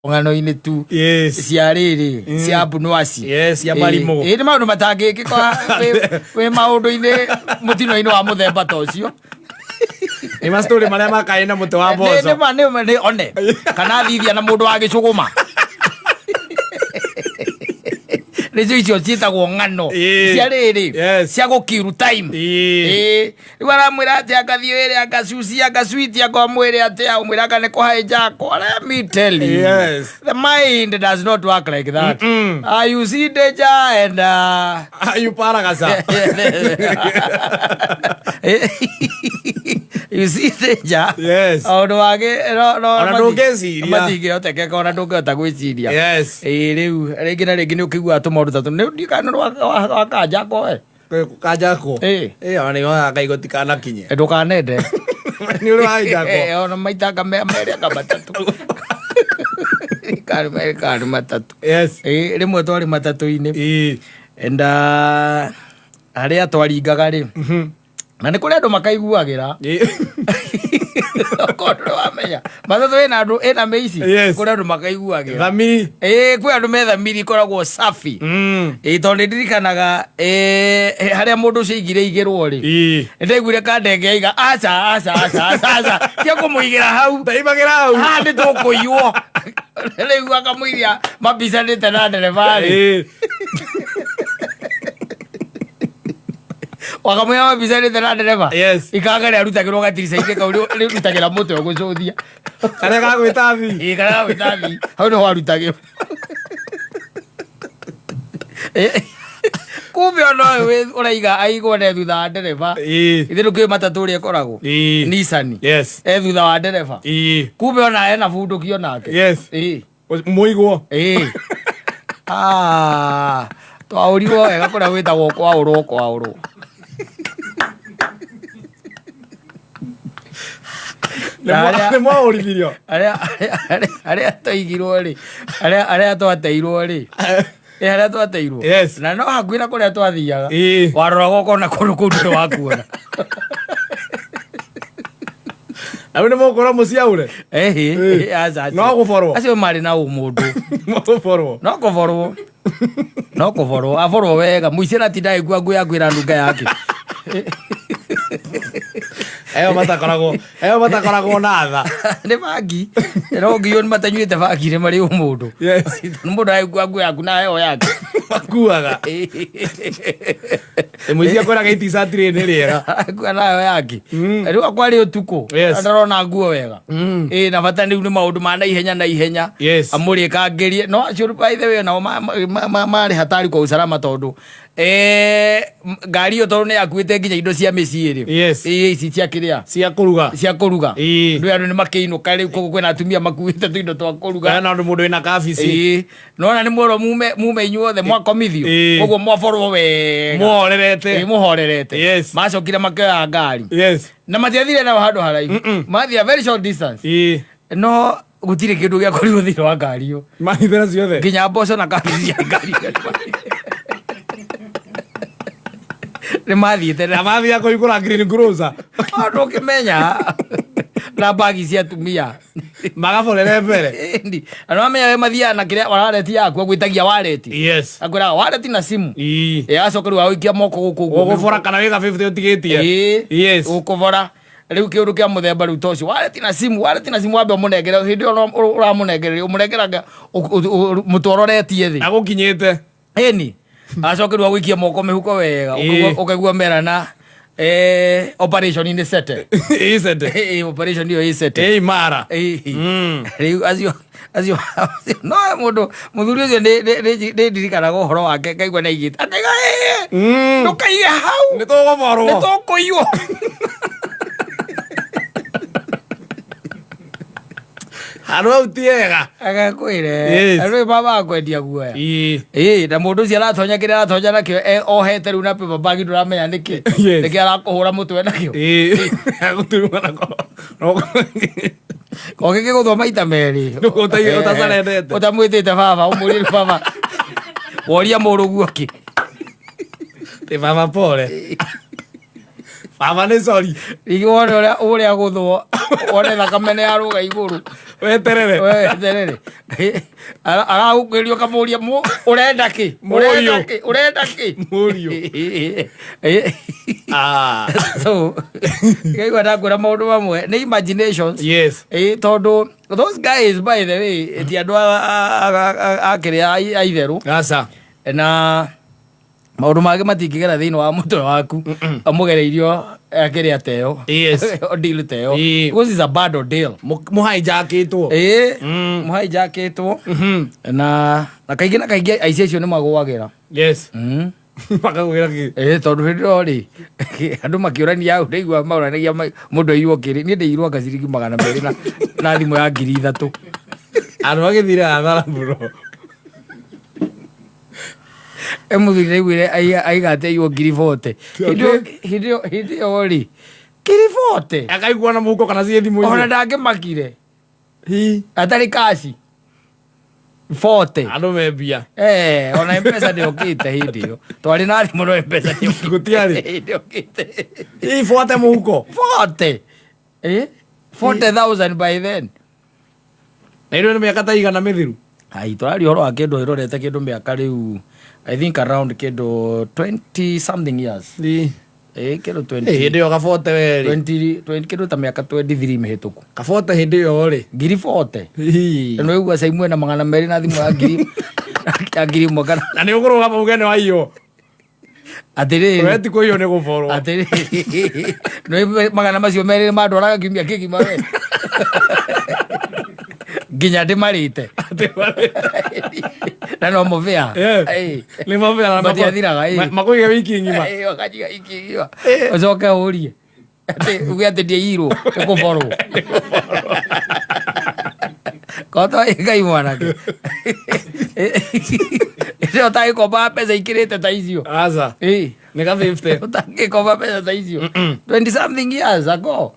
ngano-inĩ tu cia rĩrĩ cia bunwasi cia marimũ nĩ maũndũ matangĩkĩka wĩ maũndũ-inĩ mũtino-inĩ wa mũthemba ta ũcio nĩ mastori marĩa makaĩ na mũtĩ wa mboco nĩ one kana thithia na mũndũ wa gĩcũgũma nĩcio icio ciĩtagwo ng'ano cia rĩrĩ cia gũkiru time rĩu aramwĩra atĩ agathiĩ wĩrĩ agacucia agacwiti akamwĩre atĩ aumwĩra anga nĩ kũhaĩnjako let me tell you the mind does not work like that you see danger and you paragasa you see danger ũndũ wake ona ndũngĩciria matingĩhotekeka ona ndũngĩhota gwĩciria rĩu rĩngĩ na rĩngĩ nĩ ũkĩiguaga tũmaũndũ tatũ nĩ ndikana wakanjako kanjako ona nĩonaga kaigoti kanakinye ndũkanende nĩ ũrĩ wakanjako ona maitanga merĩ anga matatũ karĩ matatũ rĩmwe twarĩ matatũ-inĩ enda harĩa twaringaga rĩ na nĩ kũrĩ andũ makaiguagĩra kondo wamenya matatũ ĩna mĩici kũrĩ andũ makaiguagĩra thamiri kwĩ andũ me thamiri ikoragwo safi tondũ nĩndirikanaga harĩa mũndũ ũcio aigire igĩrwo rĩ nĩndaiguire kandenge aiga aca tia kũmũigĩra hau ndaimagĩra hau nĩ tũkũiywo rĩu akamũiria mabicanĩte na ndereba rĩ wakamwĩra mabicanĩte na ndereba ikanga rĩa rutagĩrwo gatirica-inĩ kau rĩrutagĩra mũtwe gũcũthia karĩa gagwĩta thi karĩa gagwĩta thi hau nĩho warutagĩrwo kumbe ona ũraiga aigwo ne thutha wa ndereba ithe ndũkĩũĩ matatũ ũrĩa ĩkoragwo Nissan thutha wa ndereba kumbe ona ena bundũki onake mũigwo twaũrirwo wega kũrĩa gwĩtagwo kwaũrwo nĩ mwaũrithirio arĩa twaigirwo rĩ arĩa twateirwo rĩ harĩa twateirwo na no hakuhĩ na kũrĩa twathiaga waroraga ũkona kũndũ kũu ndũrĩ wakuona rĩu nĩ mũgũkorwo mũciaure no gũborwo acio marĩ na ũmũndũ no kũborwo aborwo wega mũici natindaigua ngũ yakwĩra ndunga yake eo matakoragwo na tha nĩ bangi no ngĩo nĩ matanyuĩte bangi nĩ marĩ ũmũndũ mũndũ araigua ngũ yaku na heo yake makuaga mũici akwĩraga t-shirt nĩ rĩega akua nayo yake rĩu akwarĩ ũtukũ ndarona nguo wega na bata rĩu nĩ maũndũ ma naihenya amũrĩkangerie no acio by the way nao marĩ hatari kwa usalama tondũ ngari ĩyo tondũ nĩ yakuĩte nginya indo cia mĩciĩ rĩ ici cia kĩrĩa cia kũruga ndũ andũ nĩ makĩinũka rĩu koguo kwĩna atumia makuĩte tũindo twa kũruga na mũndũ wĩna kabici nona nĩ mwĩrwo mume inyuothe mwakomithio koguo mwaborwo wega mũhorerete macokire makĩoya ngari na matiathire nao handũ haraihu mathiĩ a very short distance no gũtirĩ kĩndũ gĩa kũrigwo thĩinĩ wa ngari ĩyo mahithĩra ciothe nginya mboco na kabici ya ngari nĩ mathiĩte na mathiĩ kũhingũra green grocer ndũkĩmenya na bagi cia atumia magaborere mbere andũ amenya we mathiaga na kĩrĩa wareti yaku agwĩtagia wareti akwĩraga wareti na simu agacoka rĩu agũikia moko gũkũ ũgũbora kana wĩga 50 ũtigĩtie ũkũbora rĩu kĩũndũ kĩa mũthemba rĩu ta ũcio wareti na simu wambe ũmũnengere hĩndĩ ĩyo ũramũnengereria ũmũnengeraga mũtwororetie thĩ agũkinyĩte ĩni acoka rĩu agũikia moko mĩhuko wega ũkaigua merana operation in the set operation ĩyo ĩsete imara rĩu acio no mũndũ mũthuri ũcio nĩ ndirikanaga ũhoro wake ngaigua na igĩte akaiga ndũkaige hau nĩ tũgũborwo nĩ tũkũiywo handũ hau ti hega agakwĩre andũ baba akwendia guoya na mũndũ ũcio aratonya kĩrĩa aratonya nakĩo ohete rĩu na paper bag ndũramenya nĩkĩ arakũhũra mũtwe nakĩo agũturuma nako gũthoma maita merĩ ũtacarendete ũtamwĩtĩte baba ũmũrĩre baba woria mũrũguo kĩ baba pole baba nĩ sorry rĩngĩ wone ũrĩa gũthwo wone thakame nĩ yarũga igũrũ Weterere. Weterere. Aragukirio kamuria urenda ki? Urenda ki? Murio. So, kaiwa ndakura maundu mamwe ni imaginations. Yes. Tondu those guys by the way ti andu akiri aitheru. Asa. Na maundu mage matingigera thiini wa mutwe waku amugereirio akiri ateo. Yes. Deal teo. Because is a bad deal. Muhaijakitwo. Muhaijakitwo. Na kaingi aici acio ni magwagira. Yes. Makagwira ki. Tondu hindio ri andu makiurania au ndeigua mauranagia mundu airwo kiri ni ndeirwo ngaciringi 200 na thimu ya 3,000. Andu magithira athara bro. Emuthire igwire aigate iwo 40. Hindio ri 40. Akaigua na muko kana cie thimu. Ona ndangimakire. Atari kasi 40. Andu mebia. Ona mpesa ndio kite hindio. Twari na thimu no mpesa ndio gutiari. Ndio kite. 40 muko. 40. 40,000 by then. Na iro ni miaka ta igana mithiru. Ai twari horo wa kindu irorete kindu miaka riu I think around kindu 20 something years. Kindu 20. Hindi yo gafote weri. 20 kindu ta miaka 23 mihituku. Gafote hindi yo ri. 40. No igua sai mwe na 200 na thimu ya ngiri mwaka. Na ni ukuru gapa ugene wa iyo. Atiri. Weti ko iyo ne guforo. Atiri. No 200 macio meri mandwaraga kiumia kigima we. Ginya ndimarite. Na no muvea. Ni muvea na matiathiraga. Makuige wiki ngima. Wakajiga wiki ngima. Ucoke urie. Ati uge ati ndiairwo ukuborwo. Koto igai mwanake. Ndio taikoba pesa ikirete ta icio. Asa. Ni ka 50. Utakoba pesa ta icio. 20 something years ago.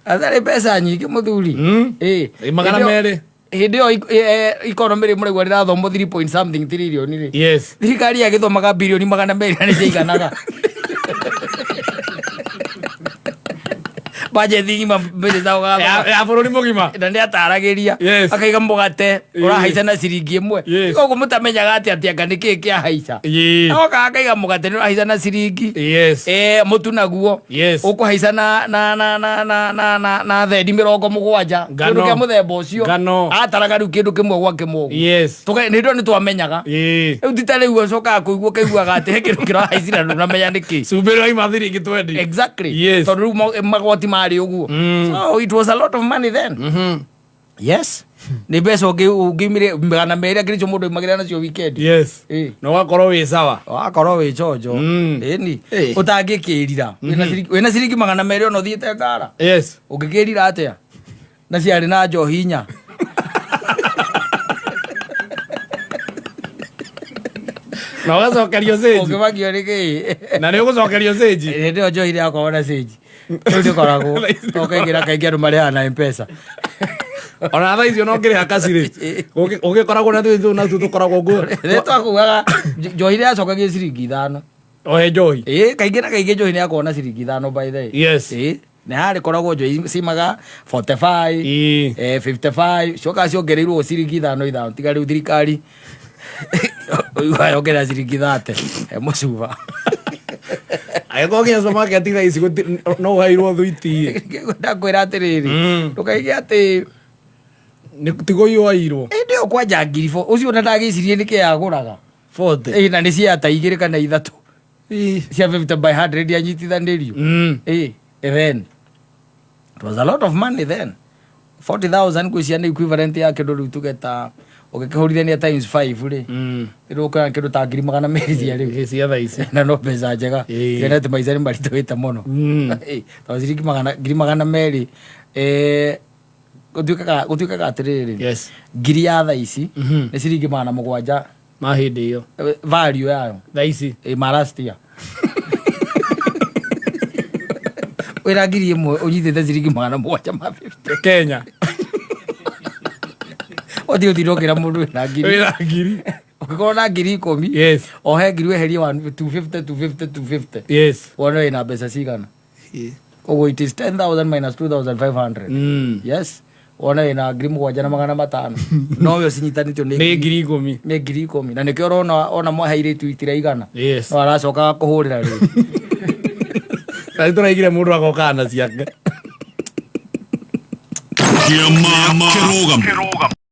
Atari pesa nyingi muthuri. Magana meri. Hindi yo economy ri muregwa rirathomo 3 point something trillion ri. Yes. Thirikari agithomaga bilioni 200 ni ciiganaga. Budget ngima mbere za uga ya bururi mugima na ndi ataragiria akaiga mugate urahaica na ciringi imwe koguo mutamenyaga ati anga niki kia haica oka akaiga mugate ni urahaica na ciringi mutu naguo ukuhaica na thendi 70 kindu kia muthemba ucio ataraga riu kindu kimwe gwa kimwe tuka ni ndo ni twamenyaga riu titari uo coka kuigua kaiguaga ati he kindu kirahaicira na menya niki subiro ima thiringi 20 exactly tondu magoti so it was a lot of money then. Yes. Ni pesa ugimire mbana meri akiricho mundu magira nacio weekend. Yes. No wakorwo wi sawa. Wakorwo wi chojo. Ni utangikirira. Wena ciringi 200 ono thiete ngara. Yes. Ungikirira atia? Na ciari na njohinya. Na wacokerio stage. Ungibagio riki. Na ni ugucokerio stage. Ndio njohire yako na stage. Ndio koragwo. Okaingira kaingi andu maria na M-Pesa. Ona tha icio no ngire hakaciri. Ugikoragwo na tu na tu tukoragwo guo. Ni twakugaga njohire acokagia ciringi 5. Ohe njohi. Kaingi na kaingi njohi ni akona ciringi 5 by the way. Yes. Ni hari koragwo njohi cimaga 45, 55, coka ciongereirwo ciringi 5 tiga riu thirikari. Uiwa yongera ciringi 30. Mucuba. Ayo nginya supermarket ira ici no hairwo thuiti. Ndakwira atiriri. Ndukaige ati ni tigo yo airwo. Ndio kwanja ngiri 4. Ucio na ndagicirie niki yaguraga 40. Na ni cia ta 2 kana 3. Cia 50 by 100 anyitithanirio. Then it was a lot of money then. 40,000 kucia ni equivalent ya kindu riu tugeta ukikihurithania times 5 ri iruka kindu ta 200 cia riu cia tha ici na no pesa njega kena ti maisha ni marituite muno to ciringi 200 gutiukaga atiriri ngiri ya tha ici ni ciringi 700 ma hindi iyo value yayo tha ici marastia wira ngiri imwe unyitite ciringi 750 Kenya. Odio dirokera mundu na ngiri. Wira ngiri. Ukikorwo na ngiri 10. Yes. Ohe ngiri weherie 250. Yes. Wona ina mbeca cigana. koguo it is 10,000 minus 2,500 yes ona ina ngiri mũgwanja na magana matano no yo cinyitanĩtio nĩ ngiri 10 nĩ ngiri 10 na nĩkĩo ona mwaheirĩtu itiraigana yes no aracokaga kũhũrĩra rĩu sasa tũraigire mũndũ agoka na ciake Kĩama kĩrũgamo